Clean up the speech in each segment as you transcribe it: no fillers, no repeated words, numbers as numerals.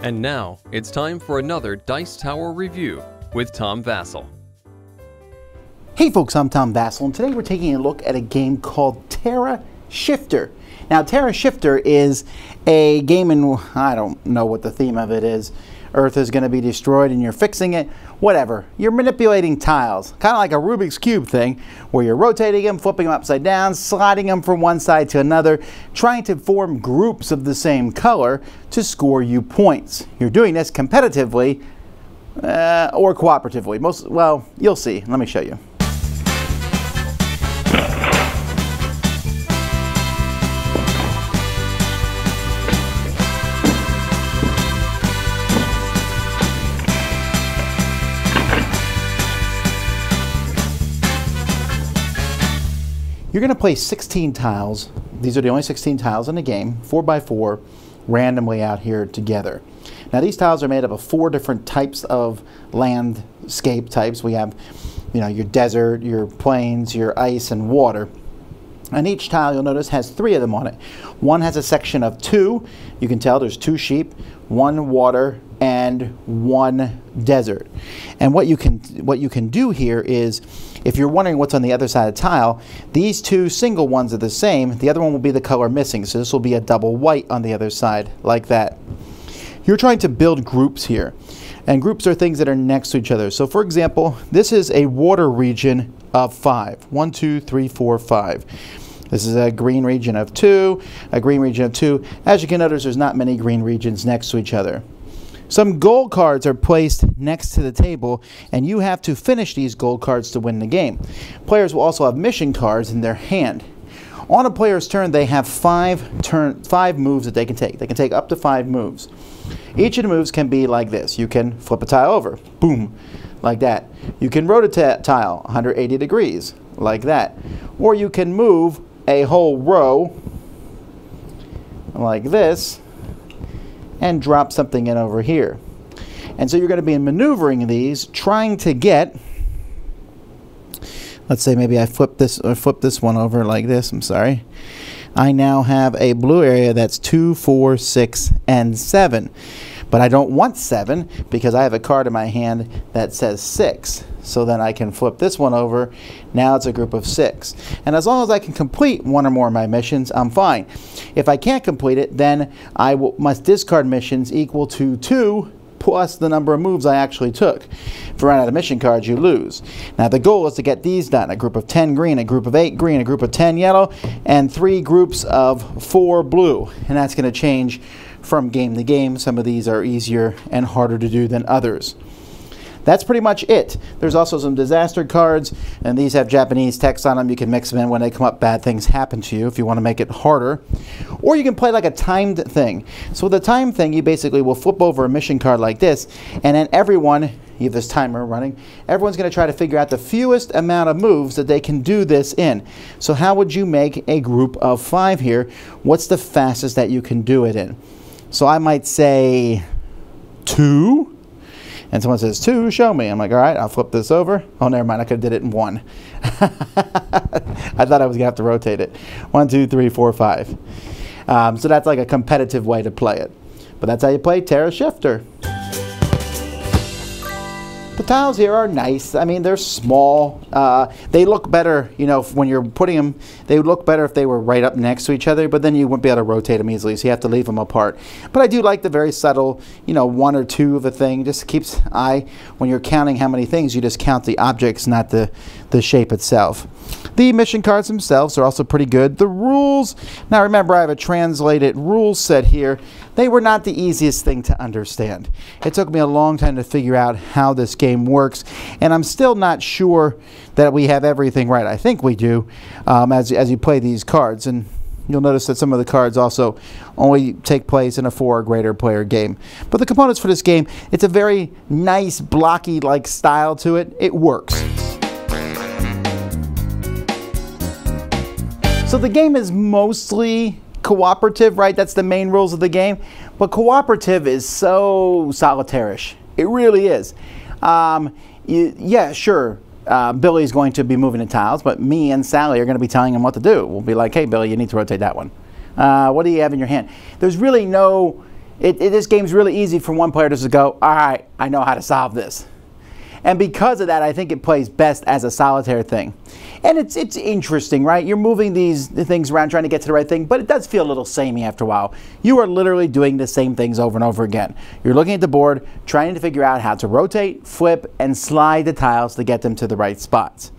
And now, it's time for another Dice Tower review with Tom Vasel. Hey folks, I'm Tom Vasel, and today we're taking a look at a game called Terra Shifter. Now, Terra Shifter is a game in, I don't know what the theme of it is. Earth is going to be destroyed and you're fixing it. Whatever. You're manipulating tiles. Kind of like a Rubik's Cube thing, where you're rotating them, flipping them upside down, sliding them from one side to another, trying to form groups of the same color to score you points. You're doing this competitively or cooperatively. Well, you'll see. Let me show you. You're going to play 16 tiles. These are the only 16 tiles in the game, 4x4, randomly out here together. Now these tiles are made up of 4 different types of landscape types. We have, your desert, your plains, your ice, and water. And each tile, you'll notice, has 3 of them on it. One has a section of 2. You can tell there's 2 sheep, 1 water, and 1 desert. And what you can do here is, if you're wondering what's on the other side of the tile, these 2 single ones are the same. The other one will be the color missing, so this will be a double white on the other side, like that. You're trying to build groups here, and groups are things that are next to each other. So for example, this is a water region of 5. 1, 2, 3, 4, 5. This is a green region of 2, a green region of 2. As you can notice, there's not many green regions next to each other. Some gold cards are placed next to the table, and you have to finish these gold cards to win the game. Players will also have mission cards in their hand. On a player's turn, they have 5 moves that they can take. They can take up to 5 moves. Each of the moves can be like this. You can flip a tile over, boom, like that. You can rotate a tile 180 degrees, like that. Or you can move a whole row, like this, and drop something in over here. And so you're going to be maneuvering these, trying to get, let's say maybe I flip this one over like this. I'm sorry. I now have a blue area that's 2, 4, 6, and 7. But I don't want 7 because I have a card in my hand that says 6. So then I can flip this one over. Now it's a group of 6. And as long as I can complete 1 or more of my missions, I'm fine. If I can't complete it, then I must discard missions equal to 2 plus the number of moves I actually took. If you run out of mission cards, you lose. Now the goal is to get these done. A group of 10 green, a group of 8 green, a group of 10 yellow, and 3 groups of 4 blue. And that's going to change from game to game. Some of these are easier and harder to do than others. That's pretty much it. There's also some disaster cards, and these have Japanese text on them. You can mix them in when they come up. Bad things happen to you if you want to make it harder. Or you can play like a timed thing. So with a timed thing, you basically will flip over a mission card like this, and then everyone, you have this timer running, everyone's going to try to figure out the fewest amount of moves that they can do this in. So how would you make a group of 5 here? What's the fastest that you can do it in? So I might say 2. And someone says, 2, show me. I'm like, all right, I'll flip this over. Oh, never mind, I could have did it in 1. I thought I was going to have to rotate it. 1, 2, 3, 4, 5. So that's like a competitive way to play it. But that's how you play Terra Shifter. The tiles here are nice. I mean, they're small. They look better, when you're putting them, they would look better if they were right up next to each other, but then you wouldn't be able to rotate them easily, so you have to leave them apart. But I do like the very subtle, 1 or 2 of a thing. Just keeps when you're counting how many things, you just count the objects, not the shape itself. The mission cards themselves are also pretty good. The rules, now remember I have a translated rules set here. They were not the easiest thing to understand. It took me a long time to figure out how this game works, and I'm still not sure that we have everything right. I think we do as you play these cards, and you'll notice that some of the cards also only take place in a 4 or greater player game. But the components for this game, it's a very nice blocky-like style to it. It works. So the game is mostly cooperative, right? That's the main rules of the game. But cooperative is so solitairish. It really is. Yeah, sure. Billy's going to be moving the tiles, but me and Sally are going to be telling him what to do. We'll be like, hey, Billy, you need to rotate that one. What do you have in your hand? There's really no This game's really easy for one player to just go, all right, I know how to solve this. And because of that, I think it plays best as a solitaire thing. And it's interesting, right? You're moving these things around trying to get to the right thing, but it does feel a little samey after a while. You are literally doing the same things over and over again. You're looking at the board, trying to figure out how to rotate, flip, and slide the tiles to get them to the right spots.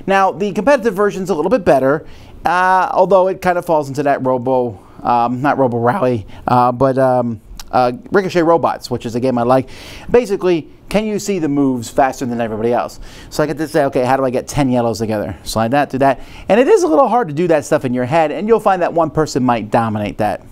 Now, the competitive version's a little bit better, although it kind of falls into that not Robo Rally, but Ricochet Robots, which is a game I like. Basically, can you see the moves faster than everybody else? So I get to say, okay, how do I get 10 yellows together? Slide that, do that. And it is a little hard to do that stuff in your head, and you'll find that one person might dominate that.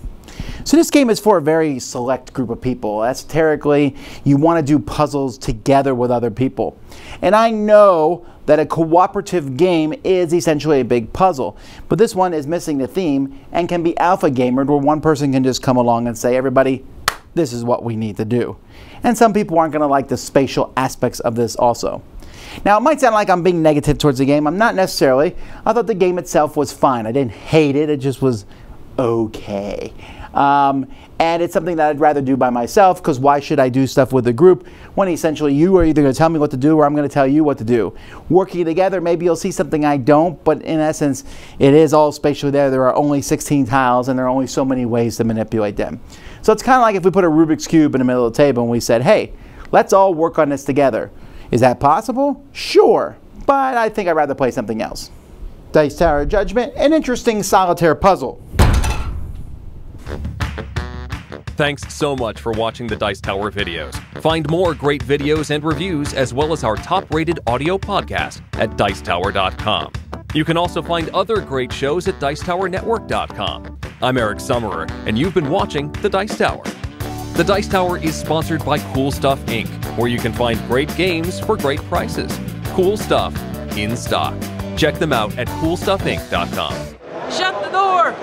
So this game is for a very select group of people. Esoterically, you want to do puzzles together with other people. And I know that a cooperative game is essentially a big puzzle, but this one is missing the theme and can be alpha gamered, where one person can just come along and say, everybody, this is what we need to do. And some people aren't going to like the spatial aspects of this also. Now, it might sound like I'm being negative towards the game. I'm not necessarily. I thought the game itself was fine. I didn't hate it. It just was okay. And it's something that I'd rather do by myself, because why should I do stuff with a group when essentially you are either going to tell me what to do or I'm going to tell you what to do. Working together, maybe you'll see something I don't, but in essence, it is all spatially there. There are only 16 tiles, and there are only so many ways to manipulate them. So it's kind of like if we put a Rubik's Cube in the middle of the table and we said, hey, let's all work on this together. Is that possible? Sure, but I think I'd rather play something else. Dice Tower Judgment, an interesting solitaire puzzle. Thanks so much for watching the Dice Tower videos. Find more great videos and reviews, as well as our top-rated audio podcast at Dicetower.com. You can also find other great shows at Dicetowernetwork.com. I'm Eric Summerer, and you've been watching The Dice Tower. The Dice Tower is sponsored by Cool Stuff Inc., where you can find great games for great prices. Cool stuff in stock. Check them out at CoolStuffInc.com. Shut the door!